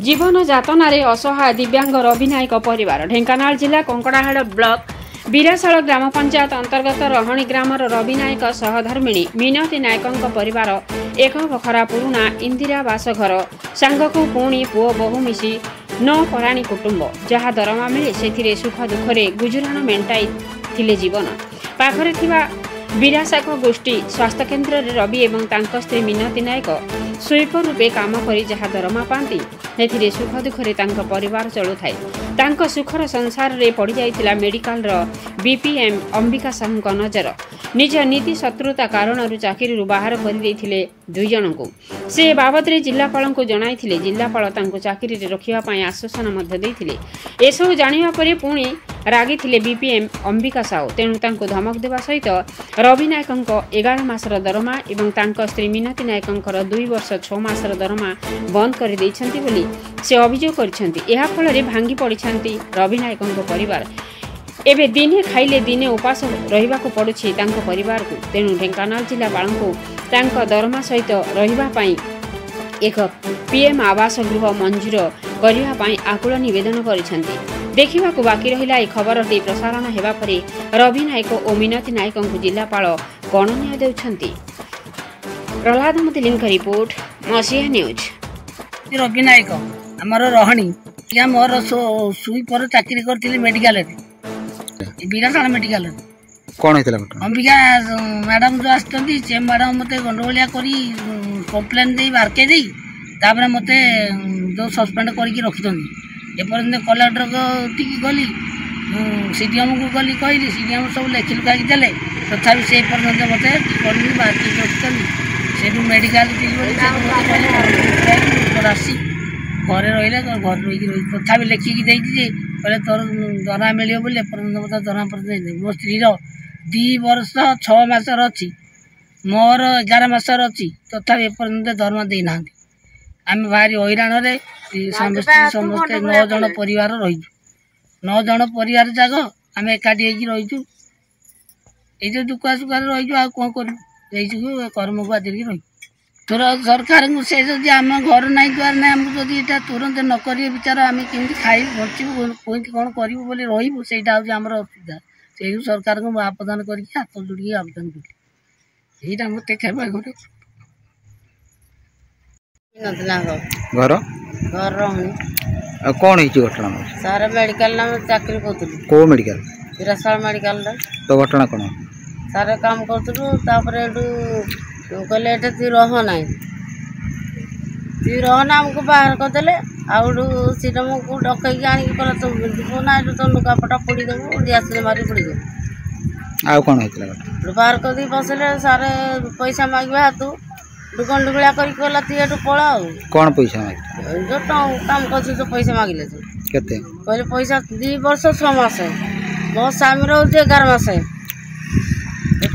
जीवन जातनारे असहाय दिव्यांग रवि नायक परिवार ढेंकानाल जिला कंकड़ाहाड़ ब्लॉक बीराशाल ग्राम पंचायत अंतर्गत रहणी ग्रामर रवि नायक सहधर्मिणी मिनती नायक परिवार एक बखरा पुराणा इंदिरावास घर सांगकू पुणी पुओ बहु मिसी 9 पराणी कुटुंब जहाँ दरमा मिले से सुख दुखरे गुजराण मेंटाई थिले जीवन पाखरे थिबा बीराशाख गोष्ठी स्वास्थ्य केन्द्र रवि एवं तांको स्त्री मिनती नायक स्वीप रूपे काम करी जहाँ दरमा पाती एथिरे सुख दुखरे तांको परिवार चलु थाए तांको सुखर संसार रे पड़ी जाइथिला मेडिकल रो बीपीएम अंबिका साहू नजर निज नीति शत्रुता कारण चाकरी बाहर कर देथिले दुई जन को से बाबद रे जिल्लापाल को जणाइथिले जिल्लापाल तांको चाकरी रे रखिबा पई आश्वासन मध्ये देथिले एसो जानिबा परे पुणी रागिथिले बीपीएम अंबिका साहू तेणु तांको धमक देवा सहित रवि नायक 11 मासर दरमा एवं तांको स्त्री मिनती नायक 2 वर्ष 6 मासर दरमा बंद कर दैछंती बोली से अभियोग करछंती एहा फल रे भांगी पड़िछंती रवि नायक परिवार एबे दिने खाइले दिने उपास रहिबा को पड़ुछि तांको परिवार को तेणु ढेंकानाल जिल्लापाल को तांको दरमा सहित रहिबा पई एक पीएम आवास गृह मंजूर करिया पई आकुल निवेदन करिछंती देखिबा को बाकी रहिला ए खबरटी प्रसारण हेबा परे रवि नायक और मिनती नायक को जिल्लापाल कोन न्याय देउछंती प्रहलाद मुदलिन का रिपोर्ट मसिया न्यूज रवि नायक हमर रहणी या मोर सुई पर चाकरी करथिली मेडिकल रे बीराशाल मेडिकल कौन होता घटना अंबिका मैडम जो आसती से मैडम मत गंडगोलिया करी कम्प्लेन दे बारके दी तापर मत जो सस्पेंड करके रखिंट एपर्यंत कलेक्टर को गली सीडीएम को गली कहली सीडीएम सब लेखि लुकाई देले तथापि से पर्यंत मत करी बारके रखिंट से मेडिकल आसी घरे रही घर रही तथा लिखिकी देती कहले तोर दरा मिले बोले मत दरा मो स्त्री 2 वर्ष 6 मासर अच्छी मोर 11 मासर अच्छी तथा एपर्यंत दरमा देना आम भारी हैरान समस्ते 9 जन परिवार रही 9 जन परिवार जाक आम एकाठी रहीचु ये दुख सुख रहीचु आ कौन करूँ कर्म को आदि रही तोर सरकार को से जदि आम घर नाई द्वार ना आमको जदि यहाँ तुरंत न करें विचार आम केमी खाई बचबू कौन कौन करूँ बोले रही से आमर असुविधा से सरकार को आवेदन करके हाथ जोड़ी आवेदन करी यहाँ मत खेबा घर घर घर कौन है घटना सारे मेडिकल चाकरी करूँ को मेडिकल बीराशाल मेडिकल तो घटना कौन सारे काम करूँ कहले तु रह ना तु रह ना आमको बाहर करदे सीरम को डकई आनिक कहला तो जीव ना तो लुगापटा पोड़देबू गैस मारी पोड़देबू आउ कौन होता बाहर कर बसले सारे पैसा मांगे हाथ दुकान डुगुला करला तु ये पड़ा कौन पैसा जो काम कर जो पैसा मांगे केते कहले पैसा 2 वर्ष 6 मास मो स्वामी रोचे 11 मास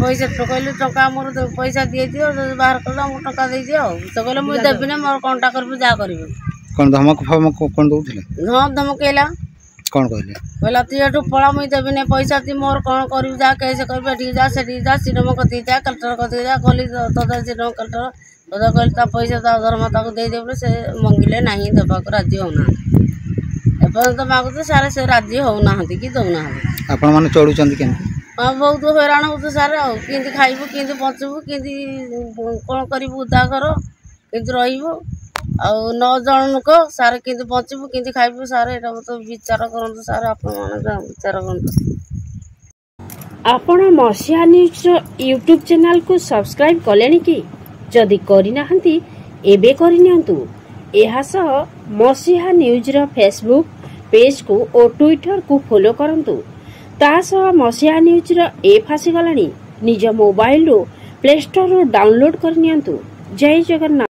पैसा तो कहले टका मोर पैसा दिए दियो बाहर कला मो टका दे दियो तो कहले मुई देबी ना मोर कोनटा करबे जा करबे कोन धमक फमक कोन दोथिले हां धमकेला कोन कहले कहला तू एठू पळा मुई देबी ना पैसा ती मोर कोन करबे जा कैसे करबे ठीक जा सेठी जा सिनेमा कति जा कलेक्टर कति जा कहली तो सिनेमा कलेक्टर तो कहली ता पैसा ता दरमा ताको दे देबे से मंगिले नाही देबा को राजी होना एपर तो मागु तो सारे से राजी होना हती कि दोना आपण माने चढु चंदी केन हाँ बहुत हैरान हो सारे आमती खाइबू कि बचबू कि कौन करू उदा कर कि रही 9 जन लोक सारे कि बचबू कि खाइबू सारे मतलब विचार करूँ सारे विचार करूँ आपण मसिया न्यूज यूट्यूब चैनल को सब्सक्राइब कले कि जदि करना एबे करनियंतु एहा सह मसिया न्यूज रो फेसबुक पेज को और ट्विटर को फॉलो करंतु तासह मसिया न्यूज एप आसीगलानी निज मोबाइल रो प्ले स्टोर डाउनलोड करनियंतु जय जगन्नाथ।